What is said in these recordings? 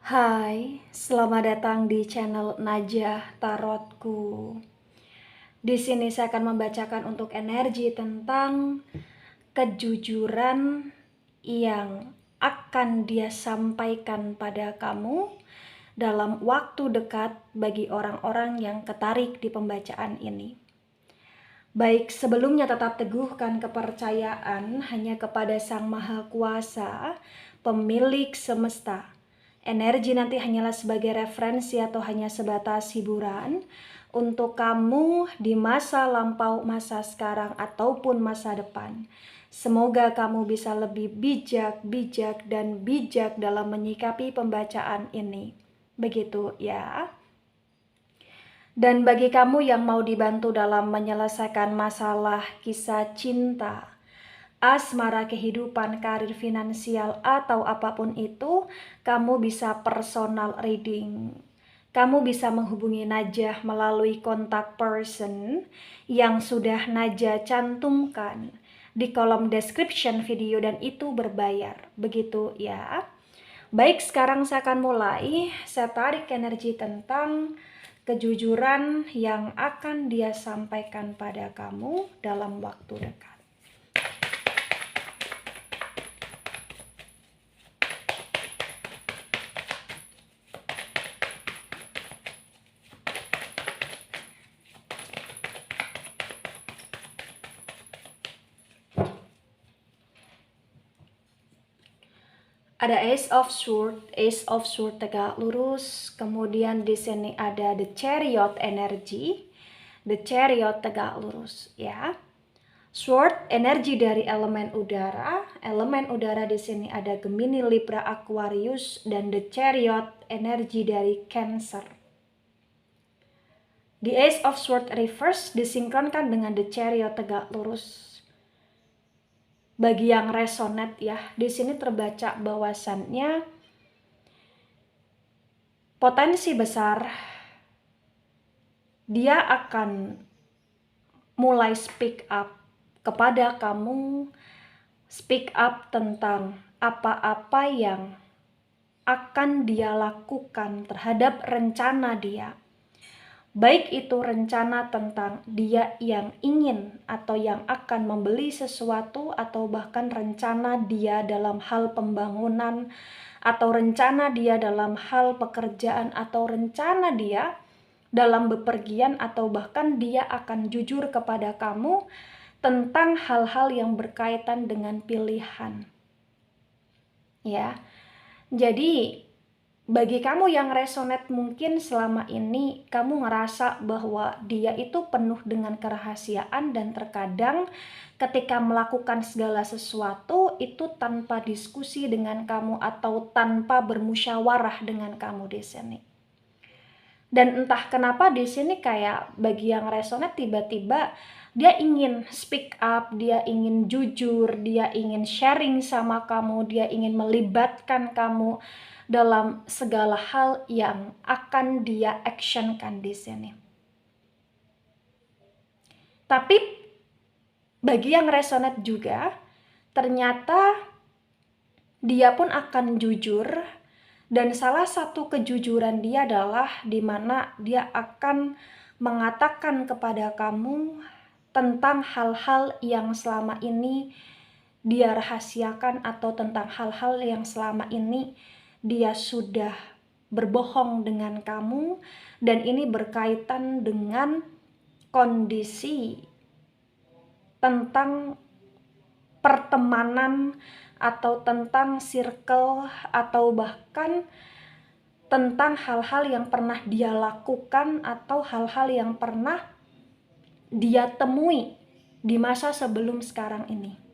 Hai, selamat datang di channel Najah Tarotku. Di sini saya akan membacakan untuk energi tentang kejujuran yang akan dia sampaikan pada kamu dalam waktu dekat bagi orang-orang yang ketarik di pembacaan ini. Baik, sebelumnya tetap teguhkan kepercayaan hanya kepada Sang Maha Kuasa, pemilik semesta. Energi nanti hanyalah sebagai referensi atau hanya sebatas hiburan untuk kamu di masa lampau, masa sekarang, ataupun masa depan. Semoga kamu bisa lebih bijak dalam menyikapi pembacaan ini. Begitu ya. Dan bagi kamu yang mau dibantu dalam menyelesaikan masalah kisah cinta, asmara, kehidupan, karir, finansial, atau apapun itu, kamu bisa personal reading. Kamu bisa menghubungi Najah melalui kontak person yang sudah Najah cantumkan di kolom description video, dan itu berbayar. Begitu ya. Baik, sekarang saya akan mulai. Saya tarik energi tentang kejujuran yang akan dia sampaikan pada kamu dalam waktu dekat. Ada Ace of Sword tegak lurus, kemudian di sini ada The Chariot energi, The Chariot tegak lurus ya. Sword energi dari elemen udara di sini ada Gemini, Libra, Aquarius, dan The Chariot energi dari Cancer. The Ace of Sword reverse disinkronkan dengan The Chariot tegak lurus. Bagi yang resonate ya, di sini terbaca bahwasannya potensi besar dia akan mulai speak up kepada kamu, speak up tentang apa-apa yang akan dia lakukan terhadap rencana dia. Baik itu rencana tentang dia yang ingin atau yang akan membeli sesuatu, atau bahkan rencana dia dalam hal pembangunan, atau rencana dia dalam hal pekerjaan, atau rencana dia dalam bepergian, atau bahkan dia akan jujur kepada kamu tentang hal-hal yang berkaitan dengan pilihan. Ya. Jadi bagi kamu yang resonate, mungkin selama ini kamu ngerasa bahwa dia itu penuh dengan kerahasiaan, dan terkadang ketika melakukan segala sesuatu itu tanpa diskusi dengan kamu atau tanpa bermusyawarah dengan kamu di sini. Dan entah kenapa di sini kayak bagi yang resonate, tiba-tiba dia ingin speak up, dia ingin jujur, dia ingin sharing sama kamu, dia ingin melibatkan kamu dalam segala hal yang akan dia actionkan di sini. Tapi bagi yang resonate juga, ternyata dia pun akan jujur, dan salah satu kejujuran dia adalah di mana dia akan mengatakan kepada kamu tentang hal-hal yang selama ini dia rahasiakan, atau tentang hal-hal yang selama ini dia sudah berbohong dengan kamu, dan ini berkaitan dengan kondisi tentang pertemanan, atau tentang circle, atau bahkan tentang hal-hal yang pernah dia lakukan atau hal-hal yang pernah dia temui di masa sebelum sekarang ini.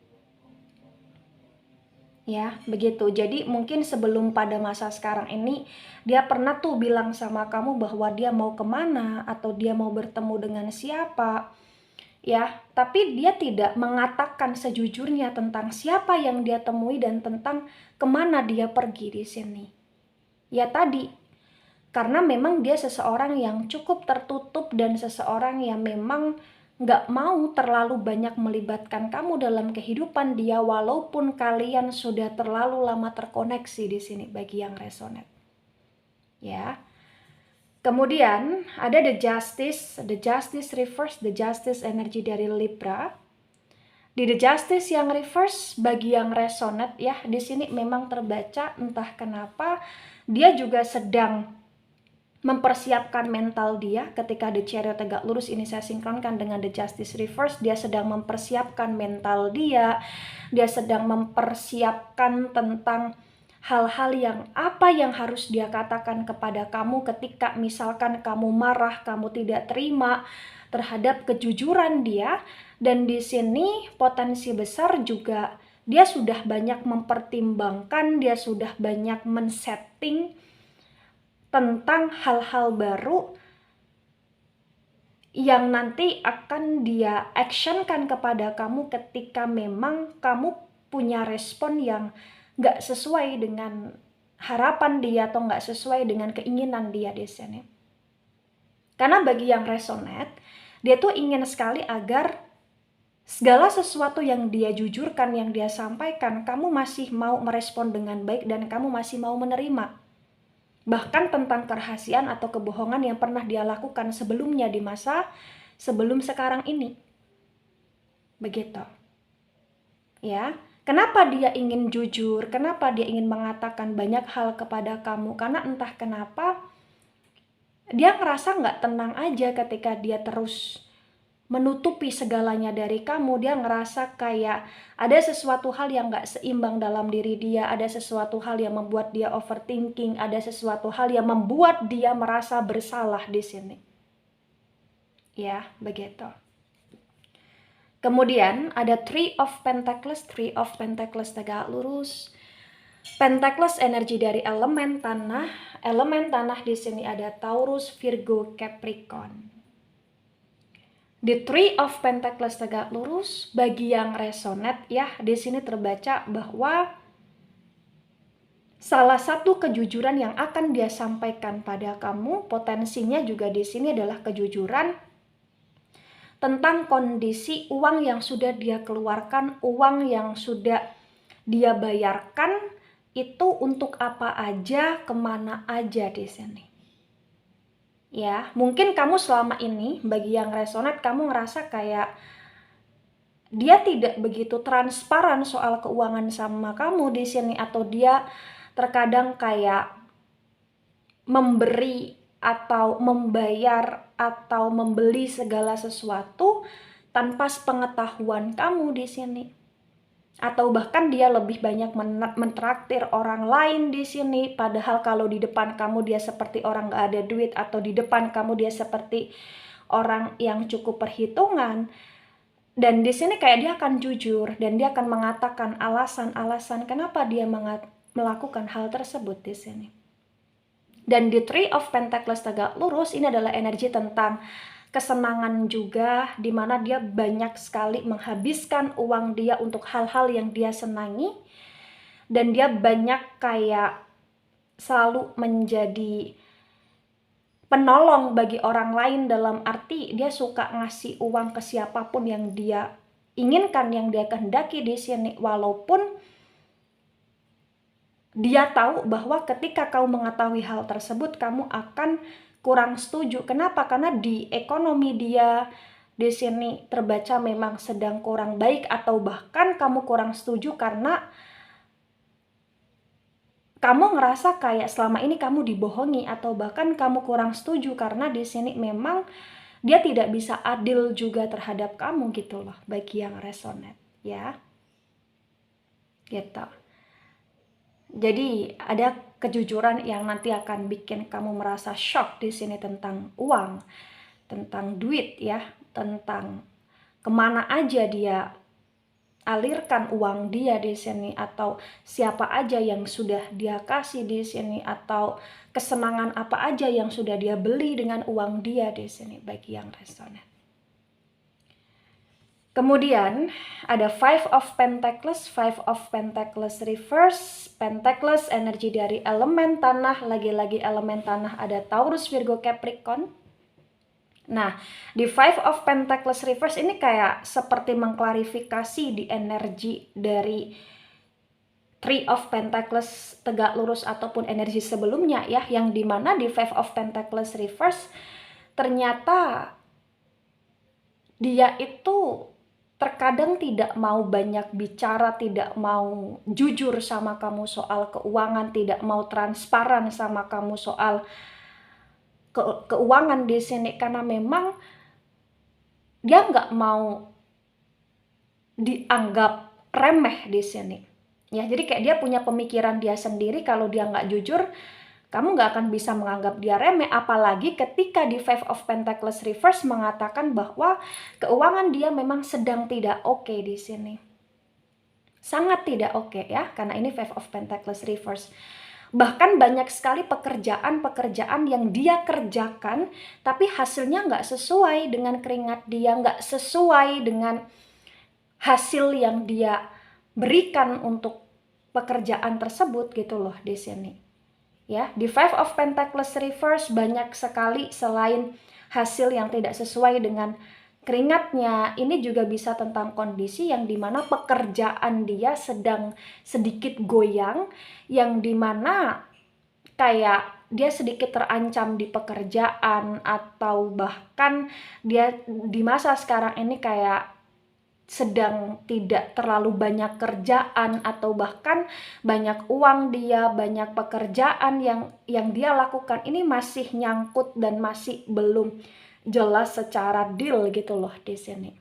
Ya, begitu. Jadi mungkin sebelum pada masa sekarang ini dia pernah tuh bilang sama kamu bahwa dia mau kemana atau dia mau bertemu dengan siapa. Ya, tapi dia tidak mengatakan sejujurnya tentang siapa yang dia temui dan tentang kemana dia pergi di sini. Ya tadi, karena memang dia seseorang yang cukup tertutup dan seseorang yang memang nggak mau terlalu banyak melibatkan kamu dalam kehidupan dia, walaupun kalian sudah terlalu lama terkoneksi di sini bagi yang resonate. ya. Kemudian ada the justice reverse, the justice energi dari Libra. Di the justice yang reverse, bagi yang resonate ya, di sini memang terbaca entah kenapa dia juga sedang mempersiapkan mental dia. Ketika the chariot tegak lurus ini saya sinkronkan dengan the justice reverse, dia sedang mempersiapkan mental dia sedang mempersiapkan tentang hal-hal yang apa yang harus dia katakan kepada kamu ketika misalkan kamu marah, kamu tidak terima terhadap kejujuran dia. Dan di sini potensi besar juga dia sudah banyak mempertimbangkan, dia sudah banyak men-setting tentang hal-hal baru yang nanti akan dia actionkan kepada kamu ketika memang kamu punya respon yang nggak sesuai dengan harapan dia atau nggak sesuai dengan keinginan dia di sini. Karena bagi yang resonate, dia tuh ingin sekali agar segala sesuatu yang dia jujurkan, yang dia sampaikan, kamu masih mau merespon dengan baik dan kamu masih mau menerima. Bahkan tentang kerahasiaan atau kebohongan yang pernah dia lakukan sebelumnya di masa sebelum sekarang ini. Begitu. Ya. Kenapa dia ingin jujur? Kenapa dia ingin mengatakan banyak hal kepada kamu? Karena entah kenapa dia ngerasa nggak tenang aja ketika dia terus menutupi segalanya dari kamu. Dia ngerasa kayak ada sesuatu hal yang nggak seimbang dalam diri dia, ada sesuatu hal yang membuat dia overthinking, ada sesuatu hal yang membuat dia merasa bersalah di sini. Ya, begitu. Kemudian ada Three of Pentacles tegak lurus. Pentacles energi dari elemen tanah. Elemen tanah di sini ada Taurus, Virgo, Capricorn. The Three of Pentacles tegak lurus, bagi yang resonate ya, di sini terbaca bahwa salah satu kejujuran yang akan dia sampaikan pada kamu, potensinya juga di sini adalah kejujuran tentang kondisi uang yang sudah dia keluarkan, uang yang sudah dia bayarkan, itu untuk apa aja, kemana aja di sini. Ya, mungkin kamu selama ini, bagi yang resonate, kamu ngerasa kayak dia tidak begitu transparan soal keuangan sama kamu di sini, atau dia terkadang kayak memberi atau membayar atau membeli segala sesuatu tanpa sepengetahuan kamu di sini. Atau bahkan dia lebih banyak mentraktir orang lain di sini, padahal kalau di depan kamu dia seperti orang gak ada duit, atau di depan kamu dia seperti orang yang cukup perhitungan. Dan di sini kayak dia akan jujur dan dia akan mengatakan alasan-alasan kenapa dia melakukan hal tersebut di sini. Dan di Three of Pentacles tegak lurus ini adalah energi tentang kesenangan juga, di mana dia banyak sekali menghabiskan uang dia untuk hal-hal yang dia senangi, dan dia banyak kayak selalu menjadi penolong bagi orang lain, dalam arti dia suka ngasih uang ke siapapun yang dia inginkan, yang dia kehendaki di sini, walaupun dia tahu bahwa ketika kamu mengetahui hal tersebut, kamu akan kurang setuju. Kenapa? Karena di ekonomi dia di sini terbaca memang sedang kurang baik, atau bahkan kamu kurang setuju karena kamu ngerasa kayak selama ini kamu dibohongi, atau bahkan kamu kurang setuju karena di sini memang dia tidak bisa adil juga terhadap kamu gitu loh, bagi yang resonate ya. Gitu. Jadi ada kejujuran yang nanti akan bikin kamu merasa shock di sini tentang uang, tentang duit ya, tentang kemana aja dia alirkan uang dia di sini, atau siapa aja yang sudah dia kasih di sini, atau kesenangan apa aja yang sudah dia beli dengan uang dia di sini, bagi yang resonate. Kemudian ada Five of Pentacles reverse. Pentacles energi dari elemen tanah, lagi-lagi elemen tanah ada Taurus, Virgo, Capricorn. Nah, di Five of Pentacles reverse ini kayak seperti mengklarifikasi di energi dari Three of Pentacles tegak lurus ataupun energi sebelumnya ya, yang dimana di Five of Pentacles reverse ternyata dia itu terkadang tidak mau banyak bicara, tidak mau jujur sama kamu soal keuangan, tidak mau transparan sama kamu soal keuangan di sini, karena memang dia nggak mau dianggap remeh di sini. Ya, jadi kayak dia punya pemikiran dia sendiri, kalau dia nggak jujur, kamu nggak akan bisa menganggap dia remeh, apalagi ketika di Five of Pentacles reverse mengatakan bahwa keuangan dia memang sedang tidak oke di sini. Sangat tidak oke ya, karena ini Five of Pentacles reverse. Bahkan banyak sekali pekerjaan-pekerjaan yang dia kerjakan, tapi hasilnya nggak sesuai dengan keringat dia, nggak sesuai dengan hasil yang dia berikan untuk pekerjaan tersebut gitu loh di sini. Ya, di Five of Pentacles reverse banyak sekali selain hasil yang tidak sesuai dengan keringatnya, ini juga bisa tentang kondisi yang dimana pekerjaan dia sedang sedikit goyang, yang dimana kayak dia sedikit terancam di pekerjaan, atau bahkan dia di masa sekarang ini kayak sedang tidak terlalu banyak kerjaan, atau bahkan banyak uang dia, banyak pekerjaan yang dia lakukan ini masih nyangkut dan masih belum jelas secara deal gitu loh di sini.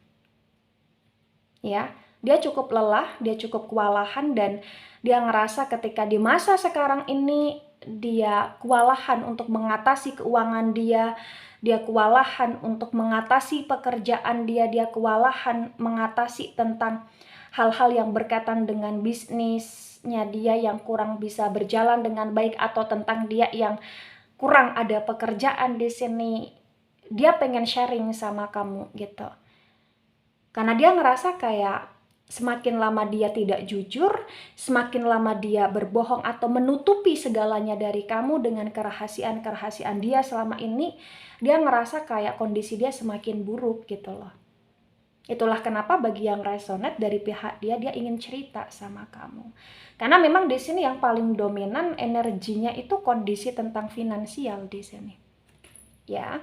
Ya, dia cukup lelah, dia cukup kewalahan, dan dia ngerasa ketika di masa sekarang ini dia kewalahan untuk mengatasi keuangan dia kewalahan untuk mengatasi pekerjaan dia kewalahan mengatasi tentang hal-hal yang berkaitan dengan bisnisnya dia yang kurang bisa berjalan dengan baik, atau tentang dia yang kurang ada pekerjaan di sini. Dia pengen sharing sama kamu gitu. Karena dia ngerasa kayak semakin lama dia tidak jujur, semakin lama dia berbohong atau menutupi segalanya dari kamu dengan kerahasiaan-kerahasiaan dia selama ini, dia ngerasa kayak kondisi dia semakin buruk gitu loh. Itulah kenapa bagi yang resonate dari pihak dia ingin cerita sama kamu. Karena memang di sini yang paling dominan energinya itu kondisi tentang finansial di sini. Ya.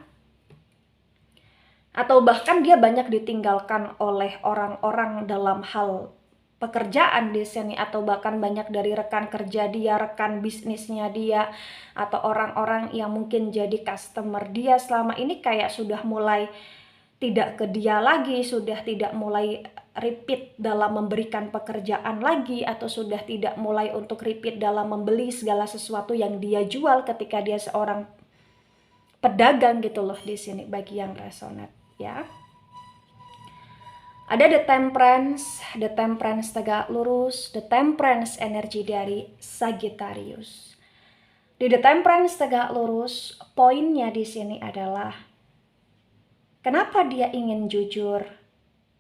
Atau bahkan dia banyak ditinggalkan oleh orang-orang dalam hal pekerjaan di sini, atau bahkan banyak dari rekan kerja dia, rekan bisnisnya dia, atau orang-orang yang mungkin jadi customer dia selama ini kayak sudah mulai tidak ke dia lagi, sudah tidak mulai repeat dalam memberikan pekerjaan lagi, atau sudah tidak mulai untuk repeat dalam membeli segala sesuatu yang dia jual ketika dia seorang pedagang gitu loh di sini bagi yang resonate. Ya, ada the temperance tegak lurus, the temperance energi dari Sagittarius. Di the temperance tegak lurus, poinnya di sini adalah kenapa dia ingin jujur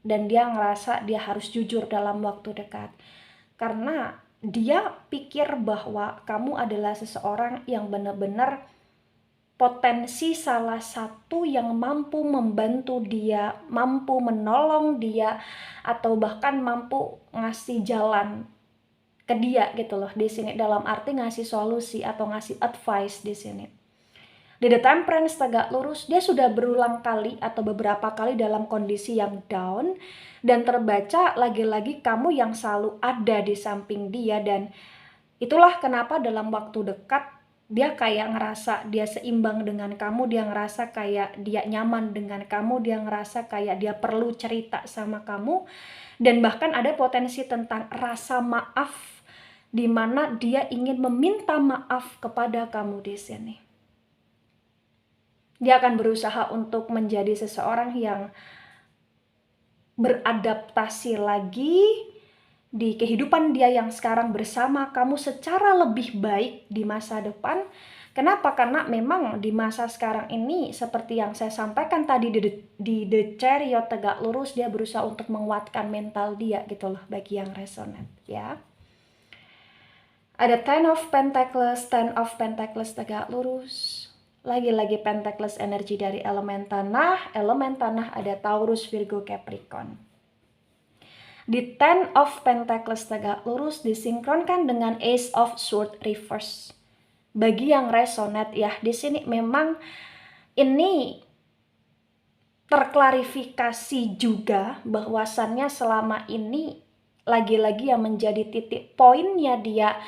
dan dia ngerasa dia harus jujur dalam waktu dekat. Karena dia pikir bahwa kamu adalah seseorang yang benar-benar potensi salah satu yang mampu membantu dia, mampu menolong dia, atau bahkan mampu ngasih jalan ke dia gitu loh di sini, dalam arti ngasih solusi atau ngasih advice di sini. Di the temperance tegak lurus, dia sudah berulang kali atau beberapa kali dalam kondisi yang down, dan terbaca lagi-lagi kamu yang selalu ada di samping dia, dan itulah kenapa dalam waktu dekat dia kayak ngerasa dia seimbang dengan kamu, dia ngerasa kayak dia nyaman dengan kamu, dia ngerasa kayak dia perlu cerita sama kamu, dan bahkan ada potensi tentang rasa maaf di mana dia ingin meminta maaf kepada kamu di sini. Dia akan berusaha untuk menjadi seseorang yang beradaptasi lagi di kehidupan dia yang sekarang bersama kamu secara lebih baik di masa depan. Kenapa? Karena memang di masa sekarang ini seperti yang saya sampaikan tadi di The Chariot tegak lurus, dia berusaha untuk menguatkan mental dia gitu loh bagi yang resonate ya. Ada Ten of Pentacles tegak lurus. Lagi-lagi Pentacles energi dari elemen tanah ada Taurus, Virgo, Capricorn. di Ten of Pentacles tegak lurus disinkronkan dengan Ace of Swords reverse. Bagi yang resonate ya, di sini memang ini terklarifikasi juga bahwasannya selama ini lagi-lagi yang menjadi titik poinnya dia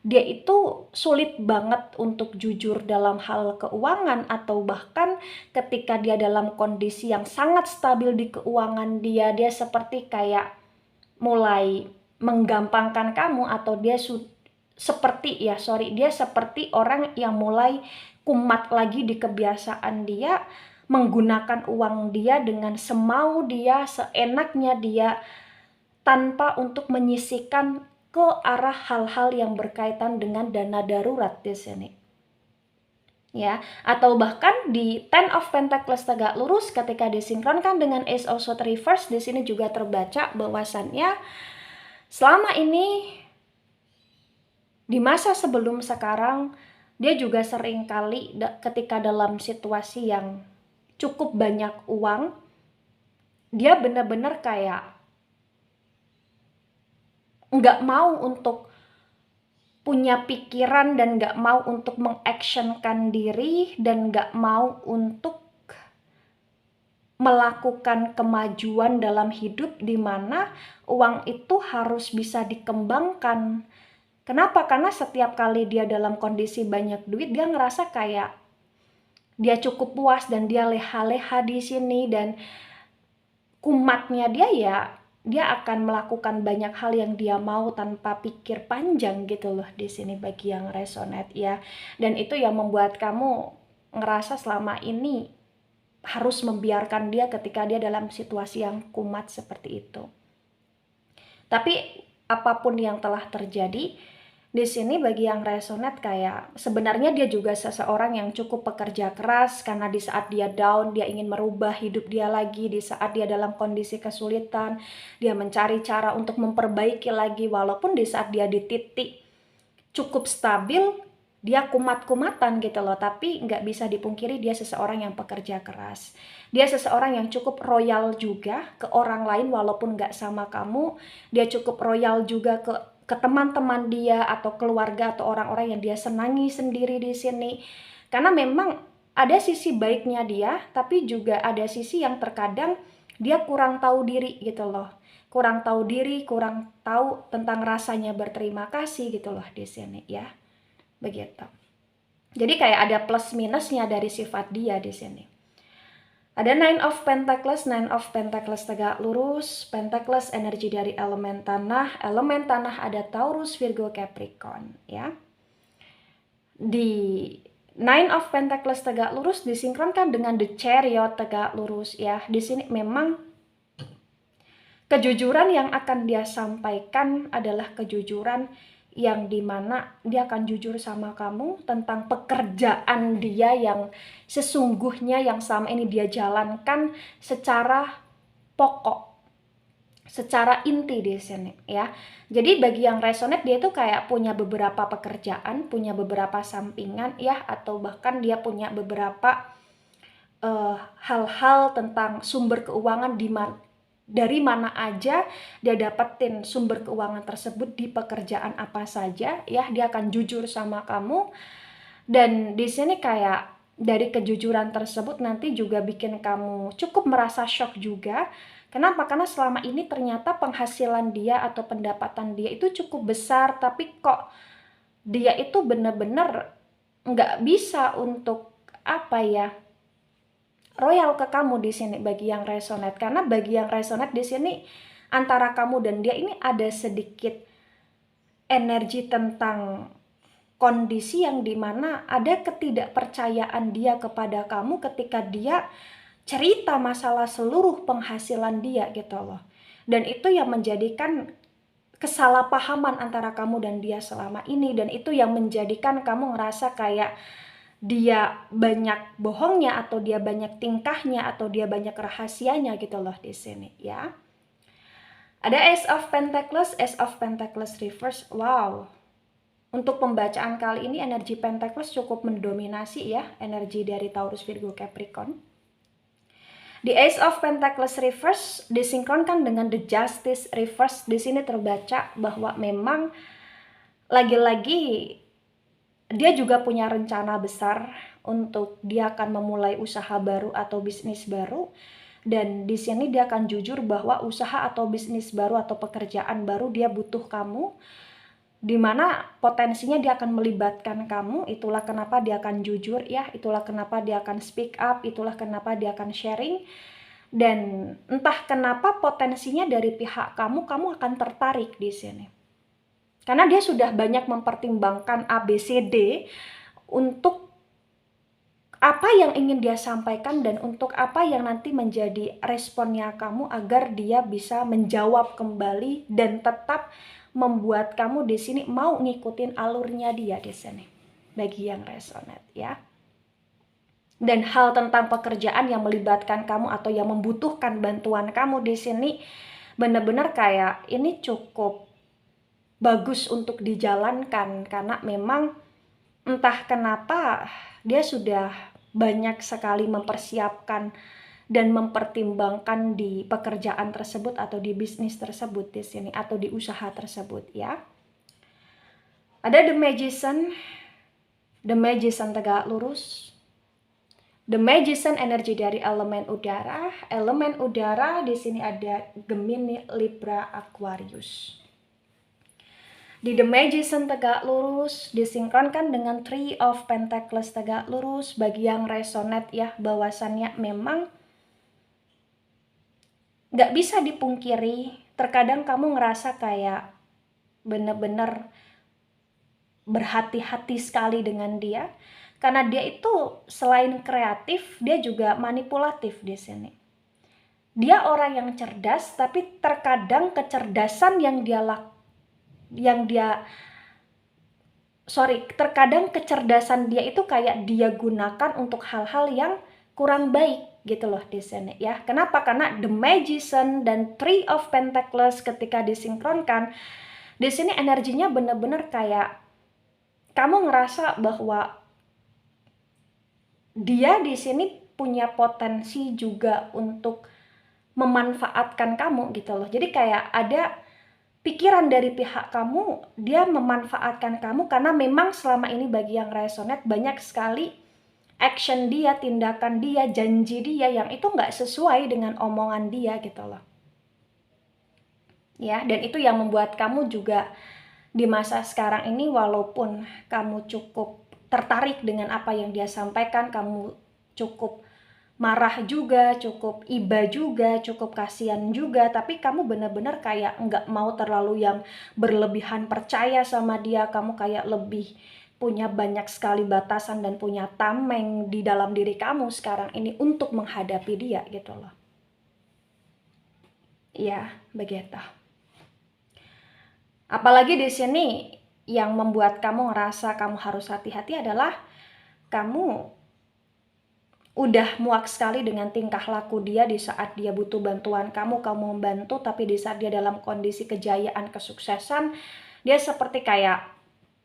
itu sulit banget untuk jujur dalam hal keuangan, atau bahkan ketika dia dalam kondisi yang sangat stabil di keuangan dia seperti kayak mulai menggampangkan kamu, atau dia seperti orang yang mulai kumat lagi di kebiasaan dia menggunakan uang dia dengan semau dia, seenaknya dia, tanpa untuk menyisihkan ke arah hal-hal yang berkaitan dengan dana darurat di sini. Ya, atau bahkan di Ten of Pentacles tegak lurus ketika disinkronkan dengan Ace of Swords reverse, di sini juga terbaca bahwasannya selama ini di masa sebelum sekarang dia juga sering kali ketika dalam situasi yang cukup banyak uang, dia benar-benar kayak nggak mau untuk punya pikiran dan nggak mau untuk mengactionkan diri dan nggak mau untuk melakukan kemajuan dalam hidup di mana uang itu harus bisa dikembangkan. Kenapa? Karena setiap kali dia dalam kondisi banyak duit, dia ngerasa kayak dia cukup puas dan dia leha-leha di sini, dan kumatnya dia akan melakukan banyak hal yang dia mau tanpa pikir panjang gitu loh di sini bagi yang resonate ya. Dan itu yang membuat kamu ngerasa selama ini harus membiarkan dia ketika dia dalam situasi yang kumat seperti itu. Tapi apapun yang telah terjadi di sini bagi yang resonate, kayak sebenarnya dia juga seseorang yang cukup pekerja keras, karena di saat dia down dia ingin merubah hidup dia lagi, di saat dia dalam kondisi kesulitan dia mencari cara untuk memperbaiki lagi, walaupun di saat dia di titik cukup stabil dia kumat-kumatan gitu loh, tapi nggak bisa dipungkiri dia seseorang yang pekerja keras. Dia seseorang yang cukup royal juga ke orang lain walaupun nggak sama kamu. Dia cukup royal juga ke teman-teman dia atau keluarga atau orang-orang yang dia senangi sendiri di sini. Karena memang ada sisi baiknya dia, tapi juga ada sisi yang terkadang dia kurang tahu diri gitu loh. Kurang tahu diri, kurang tahu tentang rasanya berterima kasih gitu loh di sini ya. Begitu. Jadi kayak ada plus minusnya dari sifat dia di sini. Ada Nine of Pentacles tegak lurus. Pentacles energi dari elemen tanah ada Taurus, Virgo, Capricorn ya. Di Nine of Pentacles tegak lurus disinkronkan dengan The Chariot tegak lurus ya. Di sini memang kejujuran yang akan dia sampaikan adalah kejujuran yang dimana dia akan jujur sama kamu tentang pekerjaan dia yang sesungguhnya yang selama ini dia jalankan secara pokok, secara inti di sini ya. Jadi bagi yang resonate, dia itu kayak punya beberapa pekerjaan, punya beberapa sampingan ya, atau bahkan dia punya beberapa hal-hal tentang sumber keuangan dari mana aja dia dapetin sumber keuangan tersebut di pekerjaan apa saja ya, dia akan jujur sama kamu. Dan di sini kayak dari kejujuran tersebut nanti juga bikin kamu cukup merasa shock juga. Kenapa? Karena selama ini ternyata penghasilan dia atau pendapatan dia itu cukup besar, tapi kok dia itu bener-bener nggak bisa untuk royal ke kamu di sini bagi yang resonate. Karena bagi yang resonate di sini antara kamu dan dia ini ada sedikit energi tentang kondisi yang dimana ada ketidakpercayaan dia kepada kamu ketika dia cerita masalah seluruh penghasilan dia gitu loh. Dan itu yang menjadikan kesalahpahaman antara kamu dan dia selama ini, dan itu yang menjadikan kamu ngerasa kayak dia banyak bohongnya atau dia banyak tingkahnya atau dia banyak rahasianya gitu loh di sini ya. Ada Ace of Pentacles reverse. Wow. Untuk pembacaan kali ini energi Pentacles cukup mendominasi ya, energi dari Taurus, Virgo, Capricorn. The Ace of Pentacles reverse disinkronkan dengan The Justice reverse. Di sini terbaca bahwa memang lagi-lagi dia juga punya rencana besar untuk dia akan memulai usaha baru atau bisnis baru. Dan di sini dia akan jujur bahwa usaha atau bisnis baru atau pekerjaan baru dia butuh kamu, dimana potensinya dia akan melibatkan kamu. Itulah kenapa dia akan jujur ya, itulah kenapa dia akan speak up, itulah kenapa dia akan sharing. Dan entah kenapa potensinya dari pihak kamu akan tertarik di sini. Karena dia sudah banyak mempertimbangkan ABCD untuk apa yang ingin dia sampaikan dan untuk apa yang nanti menjadi responnya kamu agar dia bisa menjawab kembali dan tetap membuat kamu di sini mau ngikutin alurnya dia di sini. Bagi yang resonate ya. Dan hal tentang pekerjaan yang melibatkan kamu atau yang membutuhkan bantuan kamu di sini benar-benar kayak ini cukup bagus untuk dijalankan, karena memang entah kenapa dia sudah banyak sekali mempersiapkan dan mempertimbangkan di pekerjaan tersebut atau di bisnis tersebut di sini atau di usaha tersebut ya. Ada The Magician tegak lurus. The Magician energi dari elemen udara. Elemen udara di sini ada Gemini, Libra, Aquarius. Di The Magician tegak lurus disinkronkan dengan Three of Pentacles tegak lurus. Bagi yang resonate ya, bahwasannya memang gak bisa dipungkiri, terkadang kamu ngerasa kayak bener-bener berhati-hati sekali dengan dia. Karena dia itu selain kreatif, dia juga manipulatif di sini. Dia orang yang cerdas, tapi terkadang kecerdasan terkadang kecerdasan dia itu kayak dia gunakan untuk hal-hal yang kurang baik gitu loh di sini ya. Kenapa? Karena The Magician dan Three of Pentacles ketika disinkronkan di sini energinya bener-bener kayak kamu ngerasa bahwa dia di sini punya potensi juga untuk memanfaatkan kamu gitu loh. Jadi kayak ada pikiran dari pihak kamu, dia memanfaatkan kamu karena memang selama ini bagi yang resonate banyak sekali action dia, tindakan dia, janji dia yang itu nggak sesuai dengan omongan dia gitu loh. Ya, dan itu yang membuat kamu juga di masa sekarang ini walaupun kamu cukup tertarik dengan apa yang dia sampaikan, kamu cukup marah juga, cukup iba juga, cukup kasihan juga, tapi kamu benar-benar kayak nggak mau terlalu yang berlebihan percaya sama dia. Kamu kayak lebih punya banyak sekali batasan dan punya tameng di dalam diri kamu sekarang ini untuk menghadapi dia gitu loh. Ya, begitu. Apalagi di sini yang membuat kamu ngerasa kamu harus hati-hati adalah kamu udah muak sekali dengan tingkah laku dia di saat dia butuh bantuan kamu membantu, tapi di saat dia dalam kondisi kejayaan, kesuksesan, dia seperti kayak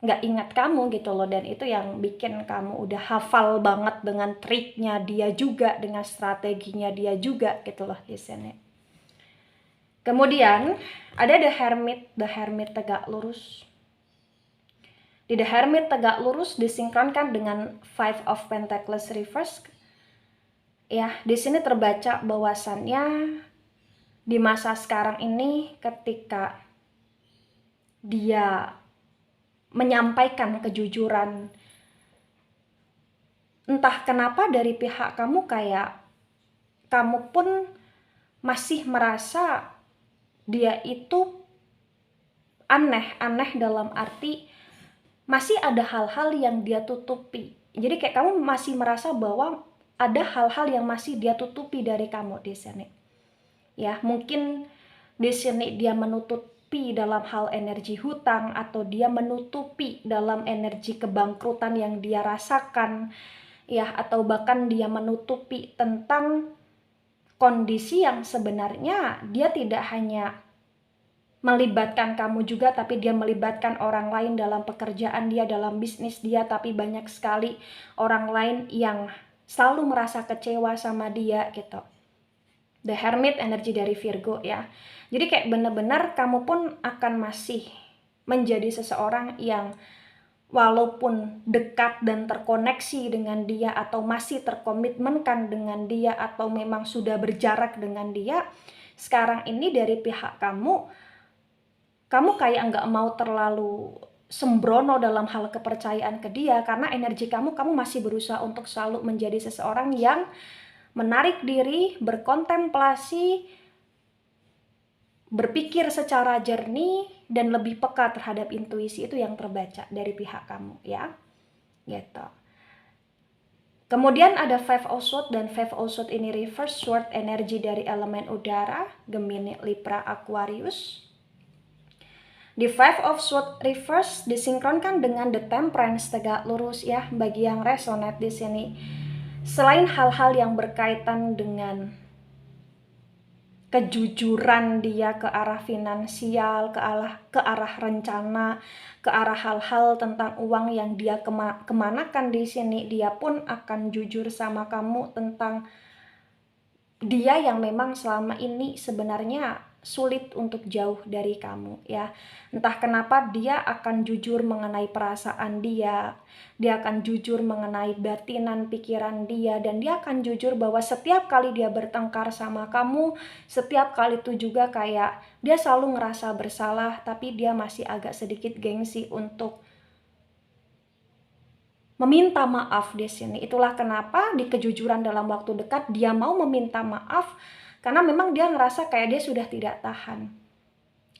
nggak ingat kamu gitu loh. Dan itu yang bikin kamu udah hafal banget dengan triknya dia juga, dengan strateginya dia juga gitu loh di sini. Kemudian ada The Hermit tegak lurus. Di The Hermit tegak lurus disinkronkan dengan Five of Pentacles reverse. Ya, di sini terbaca bahwasannya di masa sekarang ini ketika dia menyampaikan kejujuran, entah kenapa dari pihak kamu kayak kamu pun masih merasa dia itu aneh dalam arti masih ada hal-hal yang dia tutupi. Jadi kayak kamu masih merasa bahwa ada hal-hal yang masih dia tutupi dari kamu di sini. Ya, mungkin di sini dia menutupi dalam hal energi hutang, atau dia menutupi dalam energi kebangkrutan yang dia rasakan, ya, atau bahkan dia menutupi tentang kondisi yang sebenarnya dia tidak hanya melibatkan kamu juga, tapi dia melibatkan orang lain dalam pekerjaan dia, dalam bisnis dia, tapi banyak sekali orang lain yang selalu merasa kecewa sama dia gitu. The Hermit, energi dari Virgo ya. Jadi kayak bener-bener kamu pun akan masih menjadi seseorang yang walaupun dekat dan terkoneksi dengan dia, atau masih terkomitmenkan dengan dia, atau memang sudah berjarak dengan dia, sekarang ini dari pihak kamu kayak nggak mau terlalu sembrono dalam hal kepercayaan ke dia, karena energi kamu masih berusaha untuk selalu menjadi seseorang yang menarik diri, berkontemplasi, berpikir secara jernih, dan lebih peka terhadap intuisi. Itu yang terbaca dari pihak kamu ya, gitu. Kemudian ada Five of Swords, dan Five of Swords ini reverse sword, energi dari elemen udara, Gemini, Libra, Aquarius. Di Five of Swords reverse disinkronkan dengan The Temperance, tegak lurus ya, bagi yang resonate di sini. Selain hal-hal yang berkaitan dengan kejujuran dia ke arah finansial, ke arah rencana, ke arah hal-hal tentang uang yang dia kemanakan di sini, dia pun akan jujur sama kamu tentang dia yang memang selama ini sebenarnya sulit untuk jauh dari kamu ya. Entah kenapa dia akan jujur mengenai perasaan dia akan jujur mengenai batinan pikiran dia, dan dia akan jujur bahwa setiap kali dia bertengkar sama kamu, setiap kali itu juga kayak dia selalu ngerasa bersalah, tapi dia masih agak sedikit gengsi untuk meminta maaf di sini. Itulah kenapa di kejujuran dalam waktu dekat dia mau meminta maaf, karena memang dia ngerasa kayak dia sudah tidak tahan.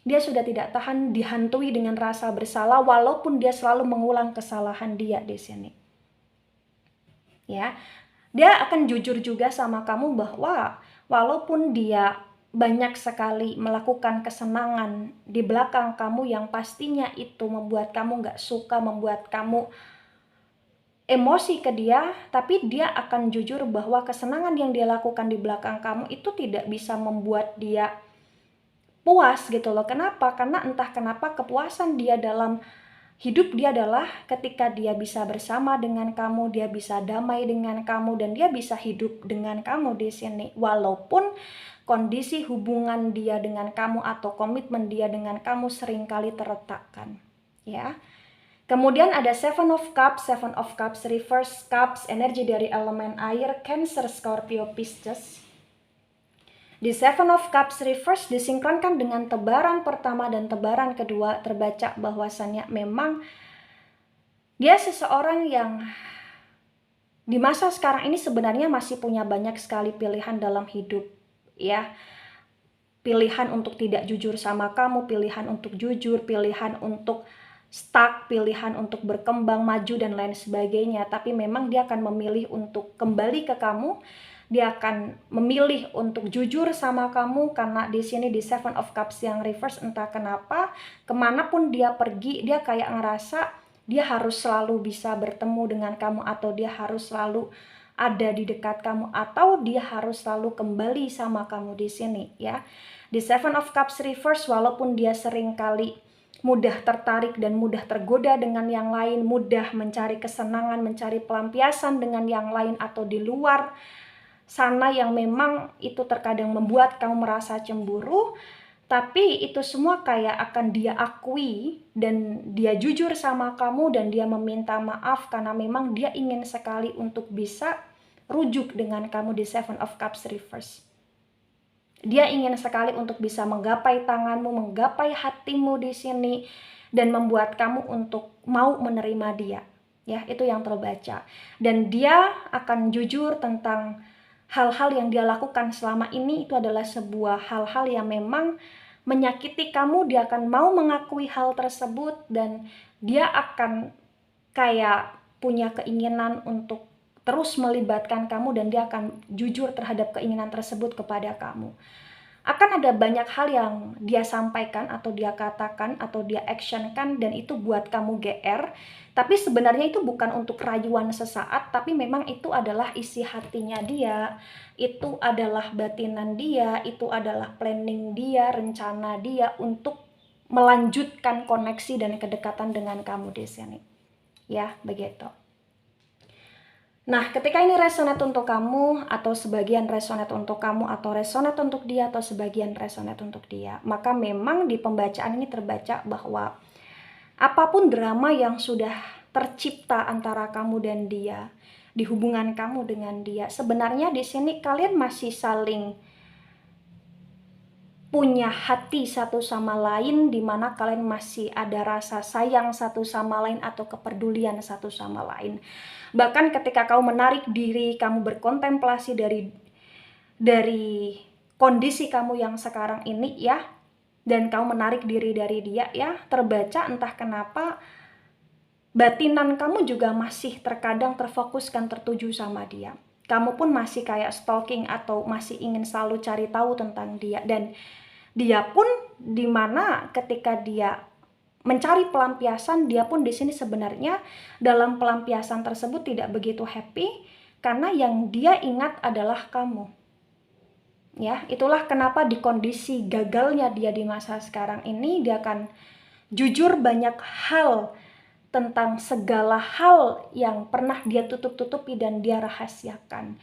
Dia sudah tidak tahan dihantui dengan rasa bersalah, walaupun dia selalu mengulang kesalahan dia di sini. Ya, dia akan jujur juga sama kamu bahwa walaupun dia banyak sekali melakukan kesenangan di belakang kamu yang pastinya itu membuat kamu gak suka, membuat kamu emosi ke dia, tapi dia akan jujur bahwa kesenangan yang dia lakukan di belakang kamu itu tidak bisa membuat dia puas gitu loh. Kenapa? Karena entah kenapa kepuasan dia dalam hidup dia adalah ketika dia bisa bersama dengan kamu, dia bisa damai dengan kamu, dan dia bisa hidup dengan kamu di sini. Walaupun kondisi hubungan dia dengan kamu atau komitmen dia dengan kamu seringkali terletakkan, ya. Kemudian ada Seven of Cups reverse, Cups energi dari elemen air, Cancer, Scorpio, Pisces. Di Seven of Cups reverse disinkronkan dengan tebaran pertama dan tebaran kedua, terbaca bahwasannya memang dia seseorang yang di masa sekarang ini sebenarnya masih punya banyak sekali pilihan dalam hidup, ya. Pilihan untuk tidak jujur sama kamu, pilihan untuk jujur, pilihan untuk stuck, pilihan untuk berkembang, maju, dan lain sebagainya. Tapi memang dia akan memilih untuk kembali ke kamu. Dia akan memilih untuk jujur sama kamu, karena di sini di Seven of Cups yang reverse, entah kenapa kemanapun dia pergi, dia kayak ngerasa dia harus selalu bisa bertemu dengan kamu, atau dia harus selalu ada di dekat kamu, atau dia harus selalu kembali sama kamu di sini ya. Di Seven of Cups reverse, walaupun dia sering kali mudah tertarik dan mudah tergoda dengan yang lain, mudah mencari kesenangan, mencari pelampiasan dengan yang lain atau di luar sana yang memang itu terkadang membuat kamu merasa cemburu, tapi itu semua kayak akan dia akui dan dia jujur sama kamu, dan dia meminta maaf karena memang dia ingin sekali untuk bisa rujuk dengan kamu di Seven of Cups reverse. Dia ingin sekali untuk bisa menggapai tanganmu, menggapai hatimu di sini, dan membuat kamu untuk mau menerima dia. Ya, itu yang terbaca. Dan dia akan jujur tentang hal-hal yang dia lakukan selama ini itu adalah sebuah hal-hal yang memang menyakiti kamu. Dia akan mau mengakui hal tersebut, dan dia akan kayak punya keinginan untuk terus melibatkan kamu, dan dia akan jujur terhadap keinginan tersebut kepada kamu. Akan ada banyak hal yang dia sampaikan atau dia katakan atau dia actionkan, dan itu buat kamu GR. Tapi sebenarnya itu bukan untuk rayuan sesaat, tapi memang itu adalah isi hatinya dia, itu adalah batinan dia, itu adalah planning dia, rencana dia untuk melanjutkan koneksi dan kedekatan dengan kamu di sini. Ya, begitu. Nah, ketika ini resonate untuk kamu, atau sebagian resonate untuk kamu, atau resonate untuk dia, atau sebagian resonate untuk dia, maka memang di pembacaan ini terbaca bahwa apapun drama yang sudah tercipta antara kamu dan dia, di hubungan kamu dengan dia, sebenarnya di sini kalian masih saling punya hati satu sama lain, di mana kalian masih ada rasa sayang satu sama lain atau kepedulian satu sama lain. Bahkan ketika kamu menarik diri, kamu berkontemplasi dari kondisi kamu yang sekarang ini ya, dan kamu menarik diri dari dia ya, terbaca entah kenapa batinan kamu juga masih terkadang terfokuskan, tertuju sama dia. Kamu pun masih kayak stalking atau masih ingin selalu cari tahu tentang dia, dan dia pun dimana ketika dia mencari pelampiasan, dia pun di sini sebenarnya dalam pelampiasan tersebut tidak begitu happy, karena yang dia ingat adalah kamu. Ya, itulah kenapa di kondisi gagalnya dia di masa sekarang ini, dia akan jujur banyak hal tentang segala hal yang pernah dia tutup-tutupi dan dia rahasiakan.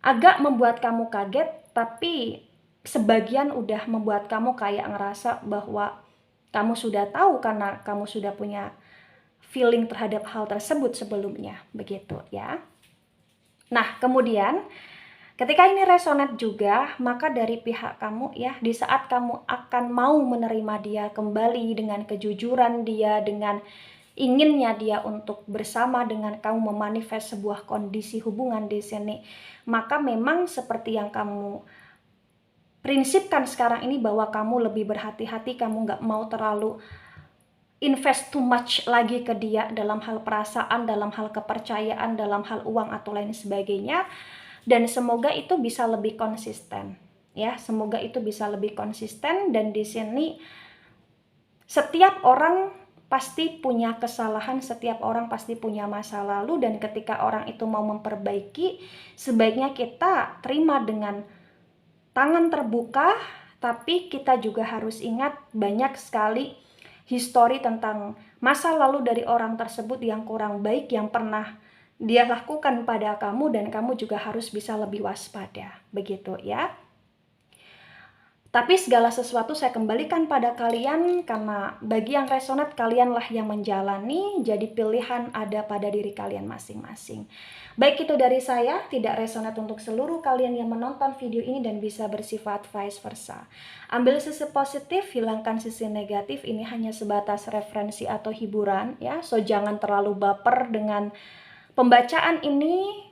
Agak membuat kamu kaget, tapi sebagian udah membuat kamu kayak ngerasa bahwa kamu sudah tahu karena kamu sudah punya feeling terhadap hal tersebut sebelumnya, begitu ya. Nah, kemudian ketika ini resonate juga, maka dari pihak kamu ya, di saat kamu akan mau menerima dia kembali dengan kejujuran dia, dengan inginnya dia untuk bersama dengan kamu memanifest sebuah kondisi hubungan di sini, maka memang seperti yang kamu prinsipkan sekarang ini, bahwa kamu lebih berhati-hati, kamu nggak mau terlalu invest too much lagi ke dia dalam hal perasaan, dalam hal kepercayaan, dalam hal uang atau lain sebagainya. Dan semoga itu bisa lebih konsisten ya, semoga itu bisa lebih konsisten. Dan di sini setiap orang pasti punya kesalahan, setiap orang pasti punya masa lalu, dan ketika orang itu mau memperbaiki, sebaiknya kita terima dengan tangan terbuka. Tapi kita juga harus ingat banyak sekali histori tentang masa lalu dari orang tersebut yang kurang baik yang pernah dia lakukan pada kamu, dan kamu juga harus bisa lebih waspada, begitu ya. Tapi segala sesuatu saya kembalikan pada kalian, karena bagi yang resonate, kalianlah yang menjalani, jadi pilihan ada pada diri kalian masing-masing. Baik itu dari saya, tidak resonate untuk seluruh kalian yang menonton video ini dan bisa bersifat vice versa. Ambil sisi positif, hilangkan sisi negatif, ini hanya sebatas referensi atau hiburan ya, so jangan terlalu baper dengan pembacaan ini.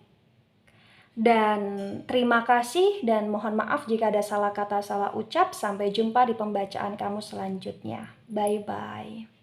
Dan terima kasih dan mohon maaf jika ada salah kata, salah ucap. Sampai jumpa di pembacaan kamu selanjutnya. Bye-bye.